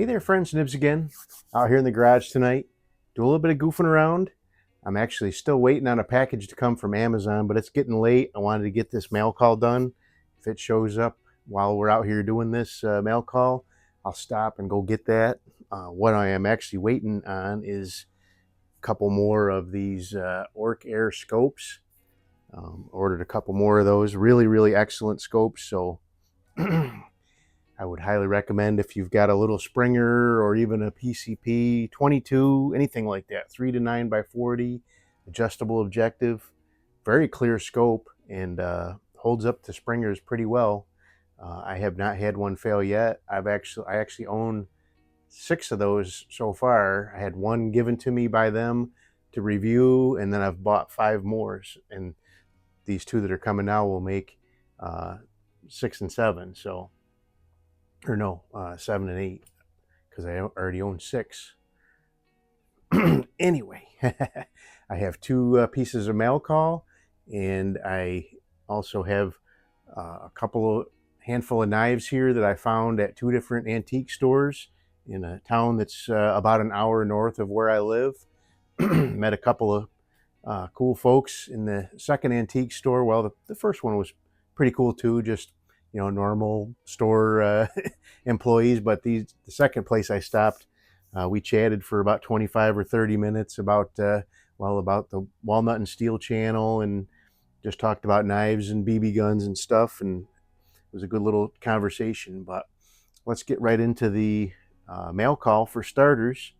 Hey there, friends, Nibs again. Out here in the garage tonight. Do a little bit of goofing around. I'm actually still waiting on a package to come from Amazon, but it's getting late. I wanted to get this mail call done. If it shows up while we're out here doing this mail call, I'll stop and go get that. What I am actually waiting on is a couple more of these Orc Air scopes. Ordered a couple more of those. Really, really excellent scopes. So I would highly recommend if you've got a little Springer or even a PCP 22, anything like that, 3 to 9 by 40, adjustable objective, very clear scope, and holds up to Springers pretty well. I have not had one fail yet. I actually own 6 of those so far. I had one given to me by them to review, and then I've bought 5 more, and these 2 that are coming now will make 6 and 7. So. Or no, 7 and 8, because I already own 6. Anyway, I have 2 pieces of mail call, and I also have a handful of knives here that I found at 2 different antique stores in a town that's about an hour north of where I live. Met a couple of cool folks in the second antique store. Well, the first one was pretty cool too, just normal store employees. But the second place I stopped, we chatted for about 25 or 30 minutes about the walnut and steel channel, and just talked about knives and BB guns and stuff, and it was a good little conversation. But let's get right into the mail call for starters.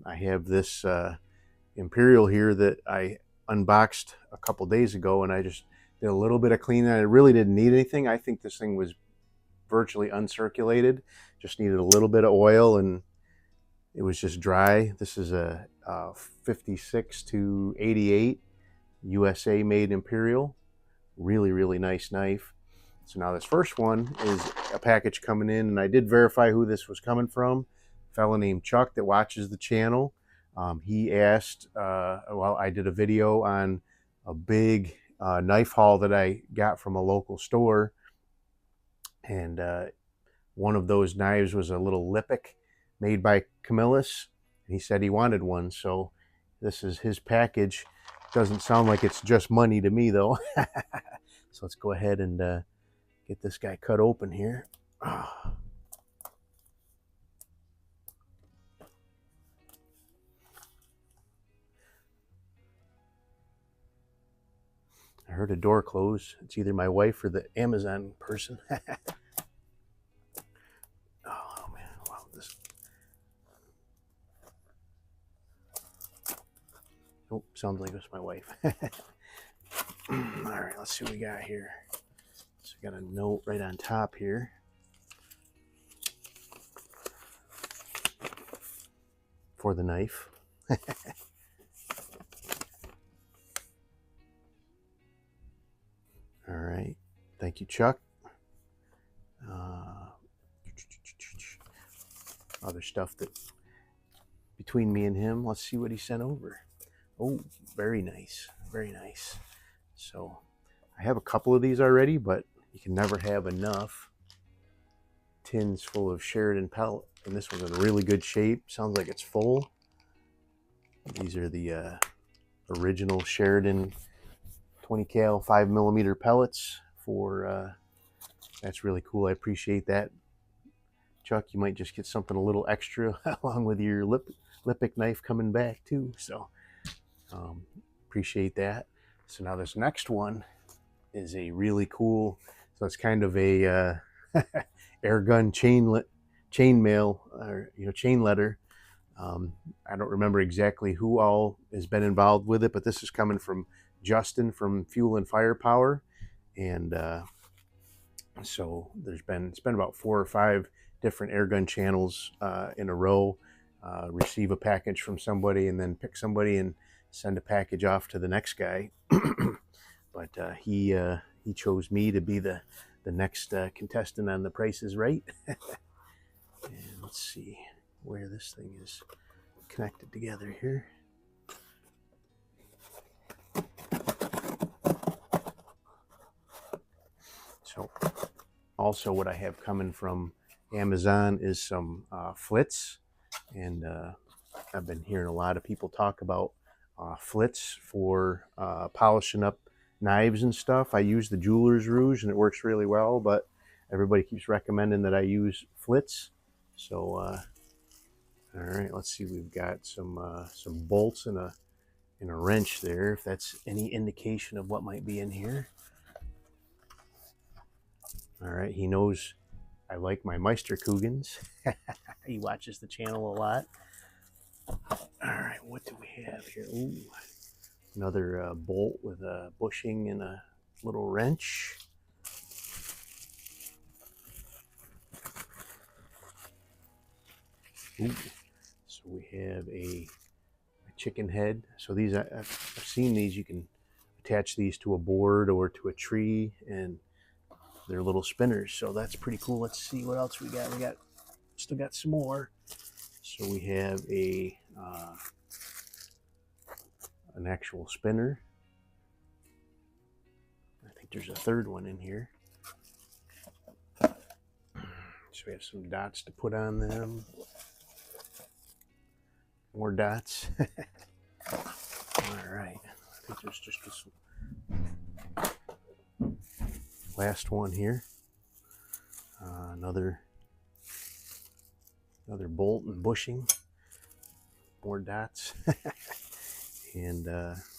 I have this Imperial here that I unboxed a couple days ago, and I just did a little bit of cleaning. I really didn't need anything. I think this thing was virtually uncirculated. Just needed a little bit of oil, and it was just dry. This is a 56 to 88 USA made Imperial. Really, really nice knife. So now this first one is a package coming in, and I did verify who this was coming from. A fellow named Chuck that watches the channel. He asked, I did a video on a big knife haul that I got from a local store, and one of those knives was a little Lipic made by Camillus, and he said he wanted one, so this is his package. Doesn't sound like it's just money to me though. So let's go ahead and get this guy cut open here. I heard a door close. It's either my wife or the Amazon person. Oh man, wow, this. Oh, sounds like it's my wife. All right, let's see what we got here. So we got a note right on top here. For the knife. All right, thank you, Chuck. Other stuff that between me and him. Let's see what he sent over. Oh, very nice, very nice. So I have a couple of these already, but you can never have enough. Tins full of Sheridan pellet, and this one's in really good shape. Sounds like it's full. These are the original Sheridan 20 cal 5mm pellets for that's really cool. I appreciate that, Chuck. You might just get something a little extra along with your Lipic knife coming back too, so appreciate that. So now this next one is a really cool, so it's kind of a air gun chain mail, or chain letter. I don't remember exactly who all has been involved with it, but this is coming from Justin from Fuel and Firepower, and so it's been about 4 or 5 different airgun channels in a row. Receive a package from somebody, and then pick somebody and send a package off to the next guy. But he chose me to be the next contestant on The Price is Right. And let's see where this thing is connected together here. So also what I have coming from Amazon is some flits, and I've been hearing a lot of people talk about flits for polishing up knives and stuff. I use the jeweler's rouge and it works really well, but everybody keeps recommending that I use flits. So all right, let's see, we've got some bolts and a wrench there, if that's any indication of what might be in here. All right, he knows I like my Meisterkugelns. He watches the channel a lot. All right, what do we have here? Ooh, another bolt with a bushing and a little wrench. Ooh, so we have a chicken head. So these, I've seen these, you can attach these to a board or to a tree, and they're little spinners. So that's pretty cool. Let's see what else we got. Still got some more. So we have an actual spinner. I think there's a third one in here. So we have some dots to put on them. More dots. All right. I think there's just this last one here. Another bolt and bushing. More dots. And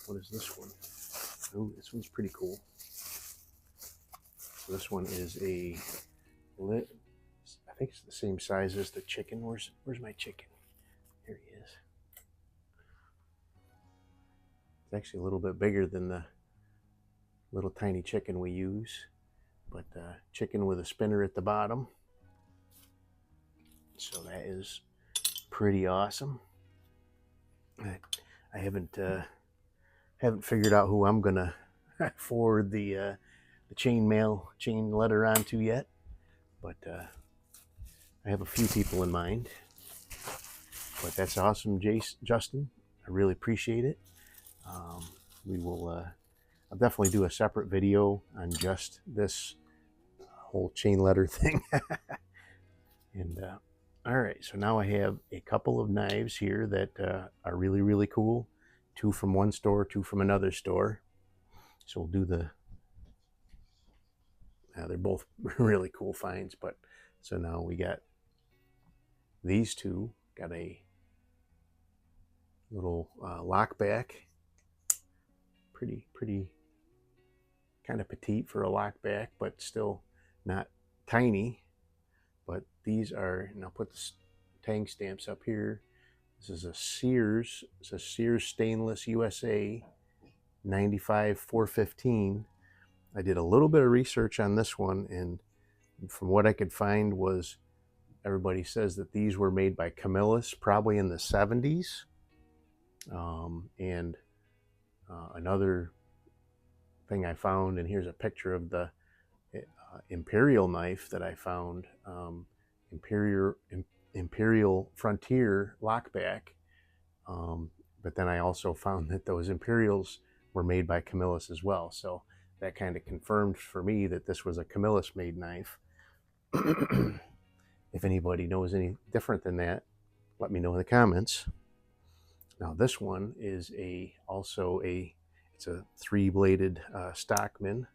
what is this one? Oh, this one's pretty cool. So this one is a lit. I think it's the same size as the chicken. Where's my chicken? Here he is. It's actually a little bit bigger than the little tiny chicken we use, but chicken with a spinner at the bottom. So that is pretty awesome. I haven't figured out who I'm gonna forward the chain letter onto yet, but I have a few people in mind. But that's awesome, Justin. I really appreciate it. We will. I'll definitely do a separate video on just this whole chain letter thing. And all right, so now I have a couple of knives here that are really, really cool. 2 from one store, 2 from another store. So we'll do the. They're both really cool finds, but so now we got these two. Got a little lock back. Pretty kind of petite for a lock back, but still not tiny. But these are, and I'll put the tang stamps up here. This is a Sears. It's a Sears Stainless USA 95-415. I did a little bit of research on this one, and from what I could find was everybody says that these were made by Camillus probably in the 70s. And another thing I found, and here's a picture of the Imperial knife that I found, Imperial Frontier lockback. But then I also found that those Imperials were made by Camillus as well. So that kind of confirmed for me that this was a Camillus made knife. If anybody knows any different than that, let me know in the comments. Now this one is it's a 3-bladed Stockman.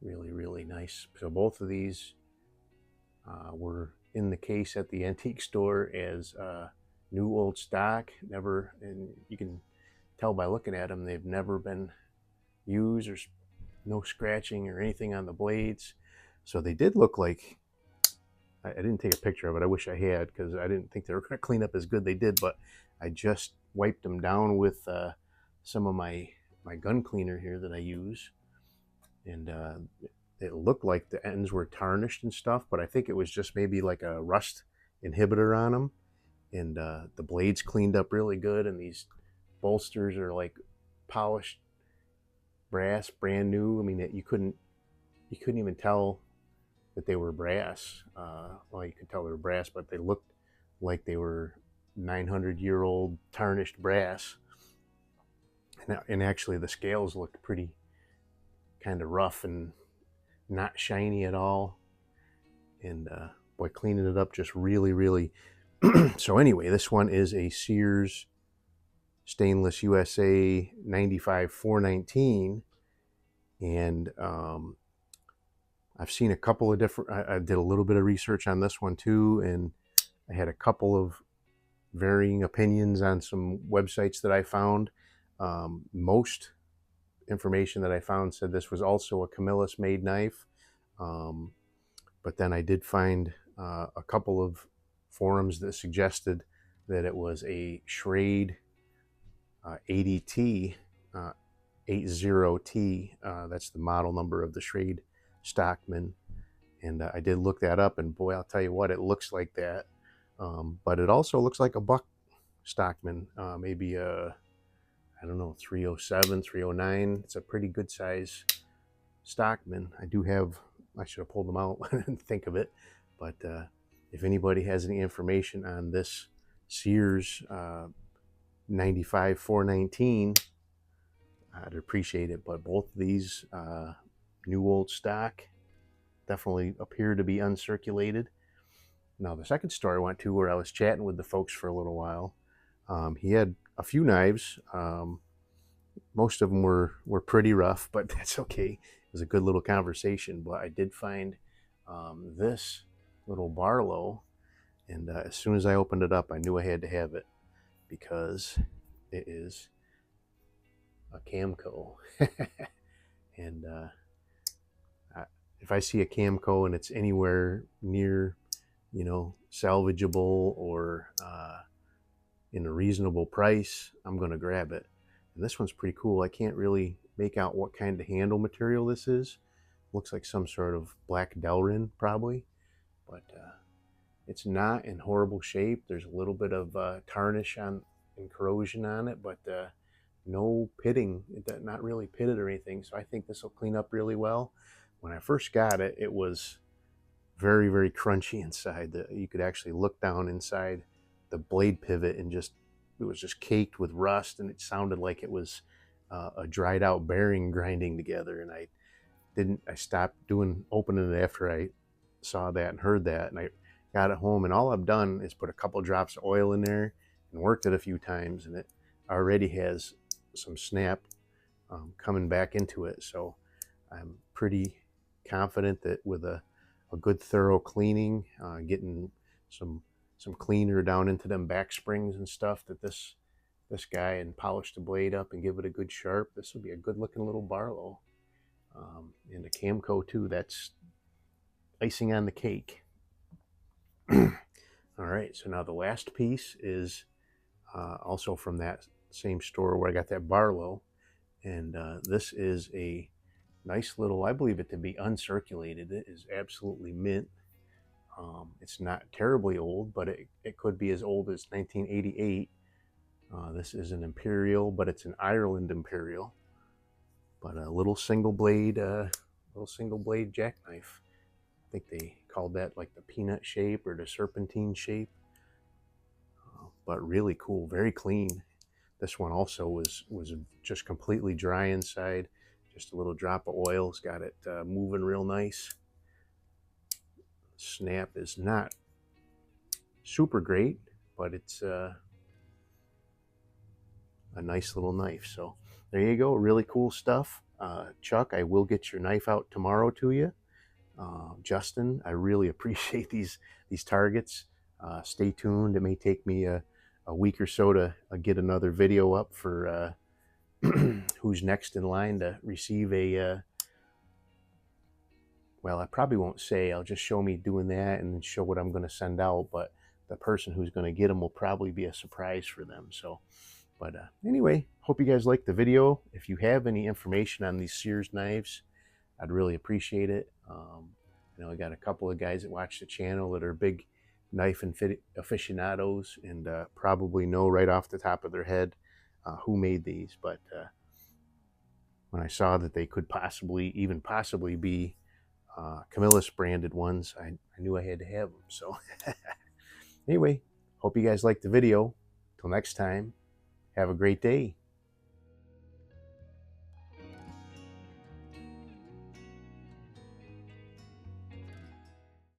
Really, really nice. So both of these were in the case at the antique store as new old stock. Never, and you can tell by looking at them, they've never been used. There's no scratching or anything on the blades. So they did look like, I didn't take a picture of it. I wish I had, because I didn't think they were going to clean up as good they did, but I just wiped them down with some of my gun cleaner here that I use. And it looked like the ends were tarnished and stuff, but I think it was just maybe like a rust inhibitor on them. And the blades cleaned up really good, and these bolsters are like polished brass, brand new. I mean, you couldn't even tell that they were brass. Well, you could tell they were brass, but they looked like they were 900-year-old tarnished brass. And actually, the scales looked pretty kind of rough and not shiny at all. And boy, cleaning it up just really, really. So anyway, this one is a Sears stainless USA 95 419. And I've seen a couple of different, I did a little bit of research on this one too, and I had a couple of varying opinions on some websites that I found. Most information that I found said this was also a Camillus made knife. But then I did find a couple of forums that suggested that it was a Schrade 80T, 80T. That's the model number of the Schrade Stockman. And I did look that up, and boy, I'll tell you what, it looks like that. But it also looks like a buck Stockman, maybe a, I don't know, 307, 309. It's a pretty good size Stockman. I do have, I should have pulled them out and think of it. But if anybody has any information on this Sears 95 419, I'd appreciate it. But both of these new old stock definitely appear to be uncirculated. Now, the second store I went to, where I was chatting with the folks for a little while, he had a few knives. Most of them were pretty rough, but that's okay. It was a good little conversation. But I did find this little Barlow, and as soon as I opened it up, I knew I had to have it because it is a Camco. And if I see a Camco and it's anywhere near, you know, salvageable or in a reasonable price, I'm going to grab it. And this one's pretty cool. I can't really make out what kind of handle material this is. Looks like some sort of black Delrin probably, but it's not in horrible shape. There's a little bit of tarnish on and corrosion on it, but no pitting, not really pitted or anything. So I think this will clean up really well. When I first got it, it was very, very crunchy inside. You could actually look down inside the blade pivot and it was just caked with rust, and it sounded like it was a dried out bearing grinding together. And I stopped opening it after I saw that and heard that, and I got it home, and all I've done is put a couple drops of oil in there and worked it a few times, and it already has some snap coming back into it. So I'm pretty confident that with a good thorough cleaning, getting some cleaner down into them back springs and stuff, that this guy, and polish the blade up and give it a good sharp, this will be a good looking little Barlow. And a Camco too, that's icing on the cake. All right, so now the last piece is also from that same store where I got that Barlow, and this is a nice little, I believe it to be uncirculated. It is absolutely mint. It's not terribly old, but it could be as old as 1988. This is an Imperial, but it's an Ireland Imperial. But a little single blade jackknife. I think they called that like the peanut shape or the serpentine shape. But really cool, very clean. This one also was just completely dry inside. Just a little drop of oil. It's got it moving real nice. Snap is not super great, but it's a nice little knife. So there you go, really cool stuff. Chuck, I will get your knife out tomorrow to you. Justin, I really appreciate these targets. Stay tuned. It may take me a week or so to get another video up for who's next in line to receive a well, I probably won't say. I'll just show me doing that and then show what I'm going to send out. But the person who's going to get them will probably be a surprise for them. So, but anyway, hope you guys liked the video. If you have any information on these Sears knives, I'd really appreciate it. I know I got a couple of guys that watch the channel that are big knife aficionados and probably know right off the top of their head who made these. But when I saw that they could even possibly be Camillus branded ones, I knew I had to have them. So anyway, hope you guys liked the video. Till next time, have a great day.